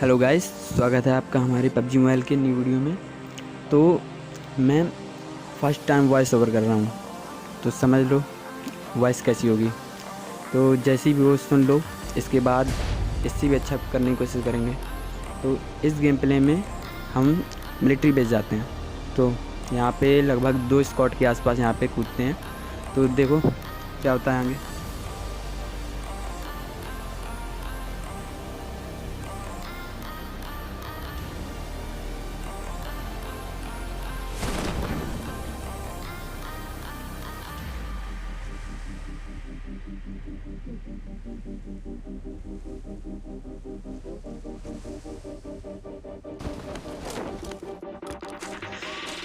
Hello guys, स्वागत है आपका हमारे पबजी मोबाइल के न्यू वीडियो में। तो मैं फर्स्ट टाइम वॉइस ओवर कर रहा हूँ, तो समझ लो वॉइस कैसी होगी। तो जैसी भी वो सुन लो, इसके बाद इससे भी अच्छा करने की कोशिश करेंगे। तो इस गेम प्ले में हम मिलिट्री बेस जाते हैं। तो यहाँ पे लगभग 2 स्क्वाड के आसपास यहाँ पे कूदते हैं। तो देखो क्या होता है आगे।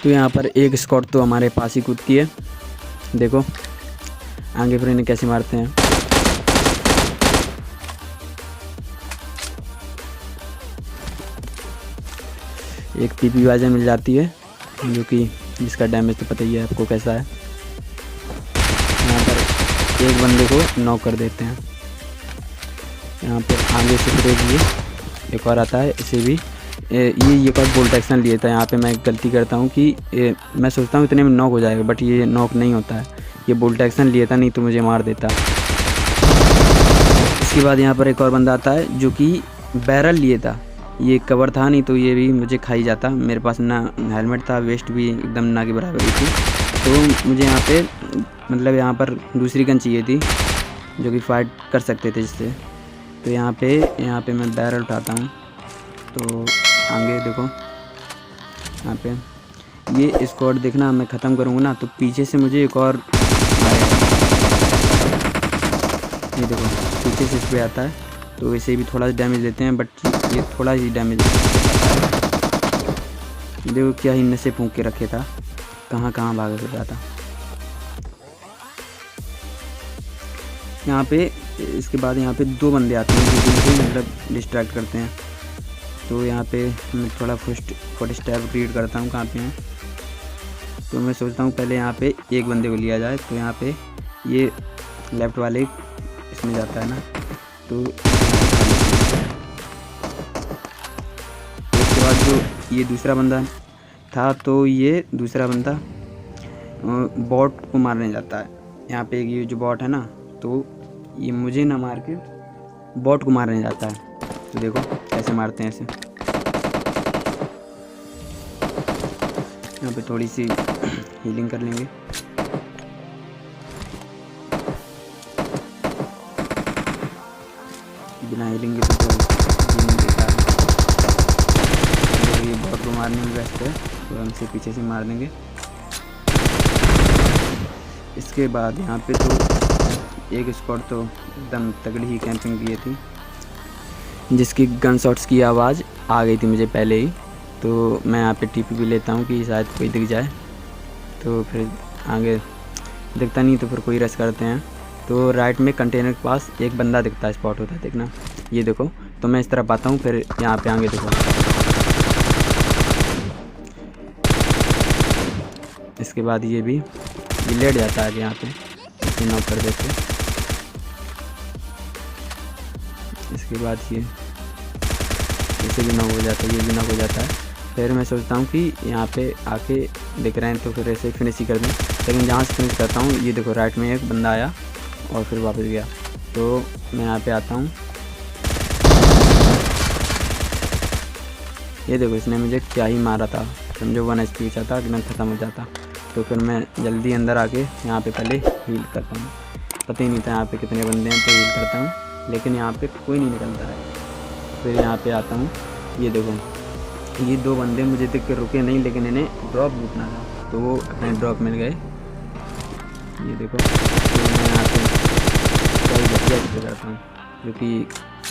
तो यहाँ पर एक स्क्वाड तो हमारे पास ही कूदती है। देखो आगे फिर इन्हें कैसे मारते हैं। एक पीपी वाइजर मिल जाती है, जो कि जिसका डैमेज तो पता ही है आपको कैसा है। यहाँ पर एक बंदे को नॉक कर देते हैं। यहाँ पर आगे से फिर एक और आता है, इसे भी ये पर बोल्ट एक्शन लिए था। यहाँ पे मैं एक गलती करता हूँ कि मैं सोचता हूँ इतने में नॉक हो जाएगा, बट ये नॉक नहीं होता है। ये बोल्ट एक्शन लिए था, नहीं तो मुझे मार देता। इसके बाद यहाँ पर एक और बंदा आता है जो कि बैरल लिए था। ये कवर था, नहीं तो ये भी मुझे खा ही जाता। मेरे पास ना हेलमेट था, वेस्ट भी एकदम ना के बराबर ही थी। तो मुझे यहाँ पे मतलब यहाँ पर दूसरी गन चाहिए थी जो कि फाइट कर सकते थे जिससे। तो यहाँ पे मैं बैरल उठाता हूँ। तो आगे देखो, यहाँ पे ये स्क्वाड देखना, मैं ख़त्म करूँगा ना तो पीछे से मुझे एक और आएगा। ये देखो पीछे से इस पे आता है, तो इसे भी थोड़ा सा डैमेज देते हैं, बट ये थोड़ा ही डैमेज। देखो क्या ही नशे फूंक के रखे था, कहाँ कहाँ भाग रहा था। यहाँ पे इसके बाद यहाँ पे 2 बंदे आते हैं जो मुझे मतलब डिस्ट्रैक्ट करते हैं। तो यहाँ पे मैं थोड़ा फुट स्टेप रीड करता हूँ कहाँ पे हैं। तो मैं सोचता हूँ पहले यहाँ पे एक बंदे को लिया जाए। तो यहाँ पे ये लेफ़्ट वाले इसमें जाता है ना, तो उसके बाद जो ये दूसरा बंदा था, तो ये दूसरा बंदा बॉट को मारने जाता है। यहाँ पे ये जो बॉट है ना, तो ये मुझे ना मार के बॉट को मारने जाता है। तो देखो कैसे मारते हैं इसे। यहाँ पे थोड़ी सी हीलिंग कर लेंगे। बिना हीलिंग के तो नहीं देता है। ये बॉट को मारने में बेस्ट है, तो हम इसे पीछे से मार देंगे। इसके बाद यहाँ पे तो एक स्क्वाड तो एकदम तगड़ी ही कैंपिंग किए थी, जिसकी गन शॉट्स की आवाज़ आ गई थी मुझे पहले ही। तो मैं यहाँ पे टीपी भी लेता हूँ कि शायद कोई दिख जाए। तो फिर आगे दिखता नहीं तो फिर कोई रश करते हैं। तो राइट में कंटेनर के पास एक बंदा दिखता है, स्पॉट होता है, देखना ये देखो। तो मैं इस तरफ आता हूँ, फिर यहाँ पे आगे देखो। इसके बाद ये भी लेट जाता है यहाँ पे, इसे नॉक कर देते हैं। इसके बाद ये इसे भी नॉक हो जाता है, ये भी नॉक हो जाता है। फिर मैं सोचता हूँ कि यहाँ पे आके दिख रहे हैं तो फिर ऐसे फिनिश ही कर दें। लेकिन जहाँ से फिनिश करता हूँ, ये देखो राइट में एक बंदा आया और फिर वापस गया। तो मैं यहाँ पे आता हूँ, ये देखो इसने मुझे क्या ही मारा था। समझो 1 HP बचा था कि मैं ख़त्म हो जाता। तो फिर मैं जल्दी अंदर आके यहाँ पे पहले हील करता हूँ। पता ही नहीं था यहाँ पे कितने बंदे हैं, तो हील करता हूँ, लेकिन यहाँ पे कोई नहीं निकलता है। फिर यहाँ पे आता हूँ, ये देखो ये 2 बंदे मुझे देख के रुके नहीं, लेकिन इन्हें ड्रॉप लूटना था, तो वो अपने ड्रॉप मिल गए। ये देखो तो मैं यहाँ पे कई घटिया स्प्रे करता हूँ, जो कि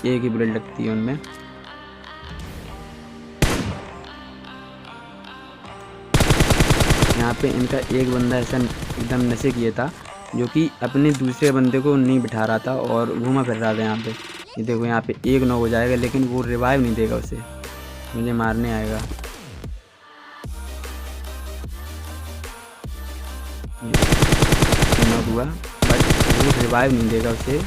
एक ही बुलेट लगती है उनमें। यहाँ पे इनका एक बंदा ऐसा एकदम नशे किया था, जो कि अपने दूसरे बंदे को नहीं बिठा रहा था और घूमा फिर रहा था यहाँ पे। ये देखो यहाँ पे एक नॉक हो जाएगा, लेकिन वो रिवाइव नहीं देगा, उसे मुझे मारने आएगा। नॉक हुआ, बट वो रिवाइव नहीं देगा उसे।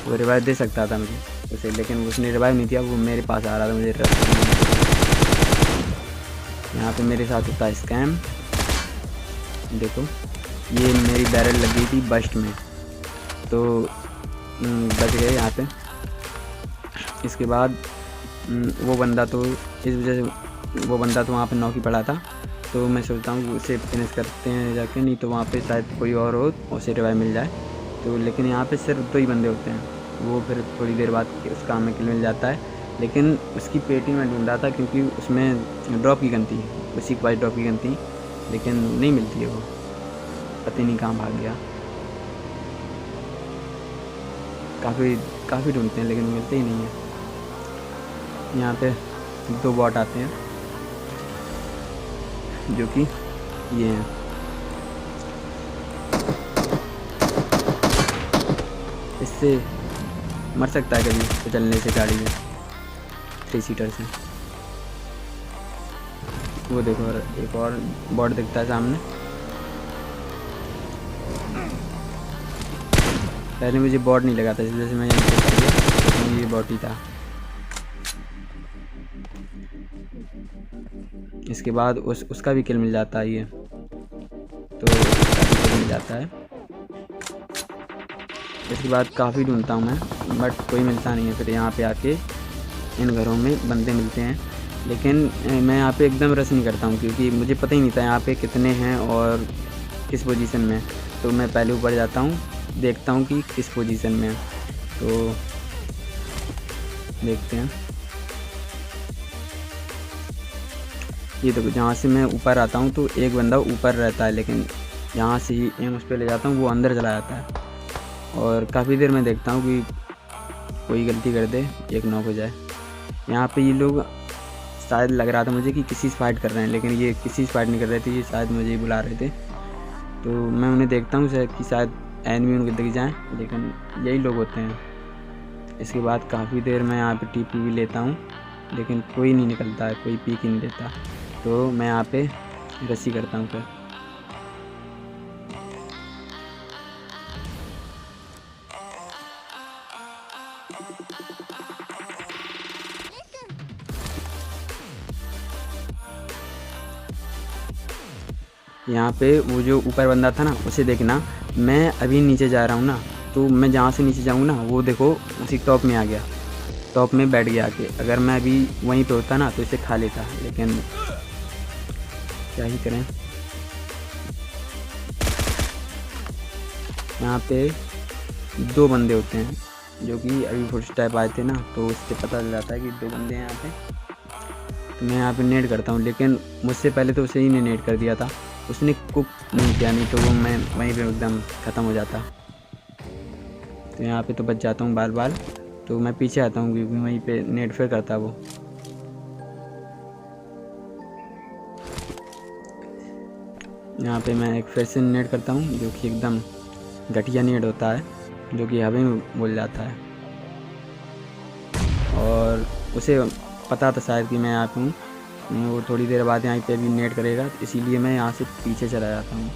वो रिवाइव दे सकता था मुझे, उसे, लेकिन उसने रिवाइव नहीं किया, वो मेरे पास आ रहा था मुझे यहाँ पे मेरे साथ होता है स्कैम। देखो ये मेरी बैरल लगी थी बस्ट में, तो बच गए यहाँ पे। इसके बाद वो बंदा तो इस वजह से वो बंदा तो वहाँ पे नॉक ही पड़ा था, तो मैं सोचता हूँ उसे फिनिश करते हैं जाके, नहीं तो वहाँ पे शायद कोई और हो उसे रिवाइव मिल जाए। तो लेकिन यहाँ पे सिर्फ 2 ही बंदे होते हैं, वो फिर थोड़ी देर बाद उसका हमें किल मिल जाता है। लेकिन उसकी पेटी में ढूंढ रहा था क्योंकि उसमें ड्रॉप की गन थी, उसी के पास ड्रॉप की गन थी, लेकिन नहीं मिलती है वो, पता नहीं कहाँ भाग गया। काफ़ी ढूंढते हैं लेकिन मिलते ही नहीं है। यहाँ पे 2 बॉट आते हैं जो कि ये हैं। इससे मर सकता है कभी चलने से गाड़ी में 3 सीटर से। वो देखो एक और बॉट दिखता है सामने। पहले मुझे बॉट नहीं लगा था इस वजह से मैं यहाँ पे कर गया, लेकिन ये बॉट ही था। इसके बाद उसका भी किल मिल जाता है, ये तो उसका भी किल मिल जाता है। इसके बाद काफ़ी ढूंढता हूँ मैं, बट कोई मिलता नहीं है। फिर यहाँ पे आके इन घरों में बंदे मिलते हैं, लेकिन मैं यहाँ पे एकदम रश नहीं करता हूँ क्योंकि मुझे पता ही नहीं था यहाँ पे कितने हैं और किस पोजीशन में। तो मैं पहले ऊपर जाता हूँ, देखता हूँ कि किस पोजीशन में है, तो देखते हैं। ये तो जहाँ से मैं ऊपर आता हूँ तो एक बंदा ऊपर रहता है, लेकिन यहाँ से ही एम उस पर ले जाता हूँ, वो अंदर चला जाता है। और काफ़ी देर में देखता हूँ कि कोई गलती कर दे, एक नॉक हो जाए। यहाँ पे ये लोग शायद लग रहा था मुझे कि किसी से फाइट कर रहे हैं, लेकिन ये किसी से फाइट नहीं कर रहे थे, ये शायद मुझे ही बुला रहे थे। तो मैं उन्हें देखता हूँ कि शायद एनिमी उनको दिख जाएँ, लेकिन यही लोग होते हैं। इसके बाद काफ़ी देर मैं यहाँ पे टीपी भी लेता हूँ, लेकिन कोई नहीं निकलता है, कोई पीक ही नहीं देता। तो मैं यहाँ पे रस्सी करता हूँ फिर। यहाँ पे वो जो ऊपर बंदा था ना, उसे देखना, मैं अभी नीचे जा रहा हूँ ना, तो मैं जहाँ से नीचे जाऊँ ना, वो देखो उसी टॉप में आ गया, टॉप में बैठ गया आके। अगर मैं अभी वहीं पे होता ना तो इसे खा लेता, लेकिन क्या ही करें। यहाँ पे 2 बंदे होते हैं जो कि अभी फुट स्टेप आए थे ना, तो उससे पता चल जाता है कि 2 बंदे हैं यहाँ पे। तो मैं यहाँ पे नेट करता हूँ, लेकिन मुझसे पहले तो उसे ही ने नेट कर दिया था, उसने कुक नहीं किया, नहीं तो वो मैं वहीं पे एकदम ख़त्म हो जाता। तो यहाँ पे तो बच जाता हूँ बार बार, तो मैं पीछे आता हूँ क्योंकि वहीं पे नेट फिर करता वो। यहाँ पे मैं एक फिर से नेट करता हूँ जो कि एकदम घटिया नेट होता है, जो कि हवा में बोल जाता है। और उसे पता था शायद कि मैं यहाँ पे हूँ, वो थोड़ी देर बाद यहाँ पे भी नेट करेगा, इसीलिए मैं यहाँ से पीछे चला जाता हूँ।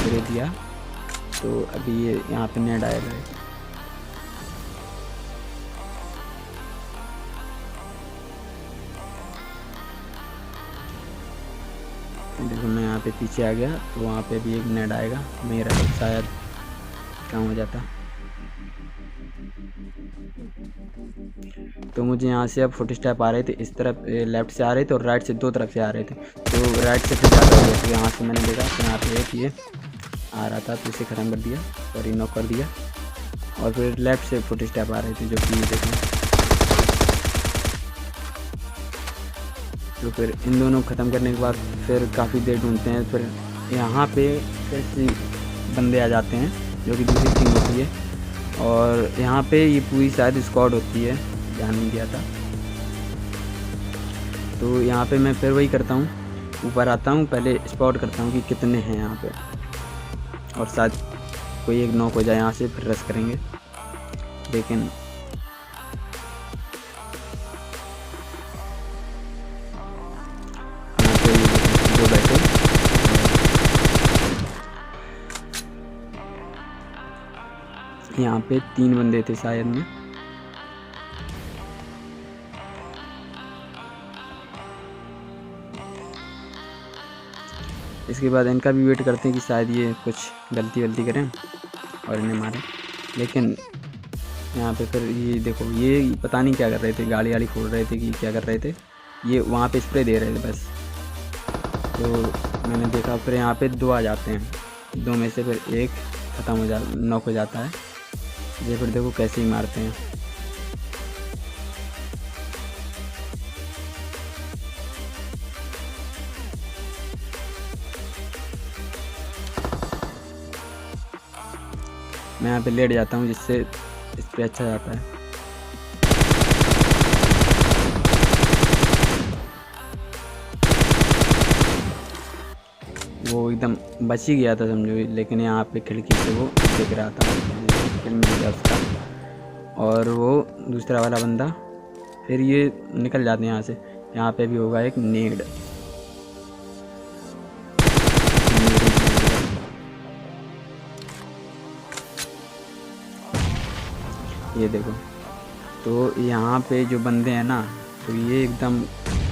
दे दिया, तो अभी ये यहाँ पे नेट आएगा। देखो मैं यहाँ पे पीछे आ गया, तो वहाँ पे भी एक नेट आएगा, मेरा तो शायद काम हो जाता। तो मुझे यहाँ से अब फुट स्टेप आ रहे थे, इस तरफ लेफ़्ट से आ रहे थे और राइट से 2 तरफ से आ रहे थे। तो राइट से फिर ज़्यादा हो गया, तो यहाँ से मैंने देखा तो यहाँ पे एक ये आ रहा था, तो इसे ख़त्म कर दिया और नॉक कर दिया। और फिर लेफ़्ट से फुट स्टेप आ रहे थे जो कि देखो, तो फिर इन दोनों ख़त्म करने के बाद फिर काफ़ी देर ढूंढते हैं। फिर यहाँ पे फिर बंदे आ जाते हैं जो कि दूसरी टीम होती है, और यहाँ पे ये पूरी शायद स्क्वाड होती है, ध्यान नहीं दिया था। तो यहाँ पे मैं फिर वही करता हूँ, ऊपर आता हूँ, पहले स्पॉट करता हूँ कि कितने हैं यहाँ पे, और शायद कोई एक नॉक हो जाए यहाँ से, फिर रश करेंगे। लेकिन यहाँ पे जो बैठे यहाँ पे 3 बंदे थे शायद में। इसके बाद इनका भी वेट करते हैं कि शायद ये कुछ गलती करें और इन्हें मारें। लेकिन यहाँ पे फिर ये देखो, ये पता नहीं क्या कर रहे थे, गाड़ी वाड़ी खोल रहे थे कि क्या कर रहे थे। ये वहाँ पे स्प्रे दे रहे थे बस। तो मैंने देखा फिर यहाँ पे 2 आ जाते हैं, 2 में से फिर एक ख़त्म हो नॉक हो जाता है। ये फिर देखो कैसे ही मारते हैं। मैं यहाँ पे लेट जाता हूँ जिससे स्प्रे अच्छा जाता है। वो एकदम बच ही गया था समझो, लेकिन यहाँ पे खिड़की से वो दिख रहा था, फिर मिल गया उसका। और वो दूसरा वाला बंदा फिर ये निकल जाते हैं यहाँ से। यहाँ पे भी होगा एक नेड। ये देखो, तो यहाँ पे जो बंदे हैं ना, तो ये एकदम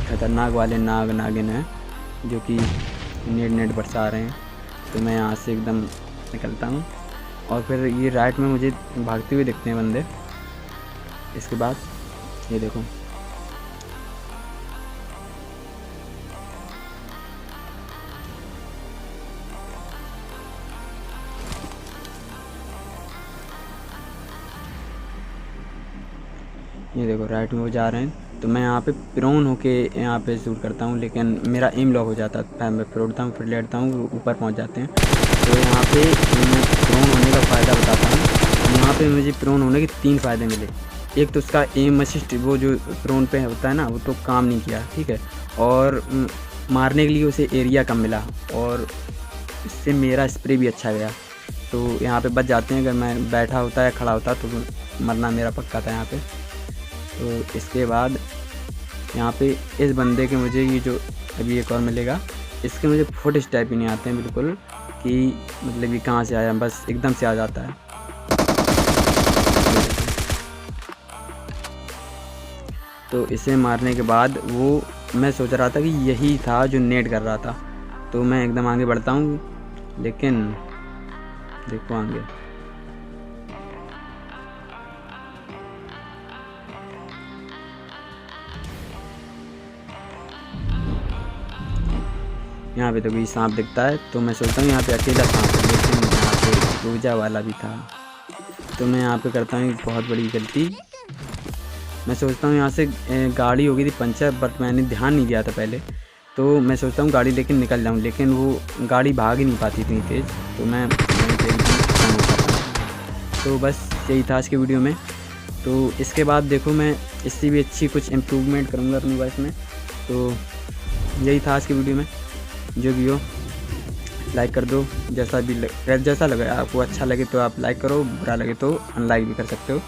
खतरनाक वाले नागिन हैं जो कि नेट बरसा रहे हैं। तो मैं यहाँ से एकदम निकलता हूँ और फिर ये राइट में मुझे भागते हुए दिखते हैं बंदे। इसके बाद ये देखो, ये देखो राइट में वो जा रहे हैं। तो मैं यहाँ पे प्रोन होके यहाँ पे शूट करता हूँ, लेकिन मेरा एम लॉक हो जाता है। मैं फिर उड़ता हूँ, फिर लेटता हूँ, ऊपर पहुँच जाते हैं। तो यहाँ पे मैं प्रोन होने का फ़ायदा बताता हूँ। यहाँ पे मुझे प्रोन होने के 3 फ़ायदे मिले। एक तो उसका एम असिस्ट, वो जो प्रोन पे होता है ना, वो तो काम नहीं किया, ठीक है। और मारने के लिए उसे एरिया कम मिला, और इससे मेरा स्प्रे भी अच्छा गया। तो यहाँ पे बच जाते हैं। अगर मैं बैठा होता या खड़ा होता तो मरना मेरा पक्का था यहाँ पे। तो इसके बाद यहाँ पे इस बंदे के मुझे ये जो अभी एक और मिलेगा, इसके मुझे फुट स्टेप ही नहीं आते हैं बिल्कुल, कि मतलब ये कहाँ से आया, बस एकदम से आ जाता है। तो इसे मारने के बाद वो, मैं सोच रहा था कि यही था जो नेट कर रहा था। तो मैं एकदम आगे बढ़ता हूँ, लेकिन देखो आगे यहाँ पे तो कोई सांप दिखता है। तो मैं सोचता हूँ यहाँ पे अकेला सांप है, लेकिन यहाँ पे पूजा वाला भी था। तो मैं यहाँ पे करता हूँ बहुत बड़ी गलती। मैं सोचता हूँ यहाँ से गाड़ी हो गई थी पंचर, बट मैंने ध्यान नहीं दिया था पहले। तो मैं सोचता हूँ गाड़ी लेके निकल जाऊँ, लेकिन वो गाड़ी भाग ही नहीं पाती इतनी तेज़। तो मैं तो बस यही था आज की वीडियो में। तो इसके बाद देखो मैं इससे भी अच्छी कुछ इम्प्रूवमेंट करूँगा अपनी वॉइस में। तो यही था आज की वीडियो में। जो भी हो लाइक कर दो, जैसा लगे आपको, अच्छा लगे तो आप लाइक करो, बुरा लगे तो अनलाइक भी कर सकते हो।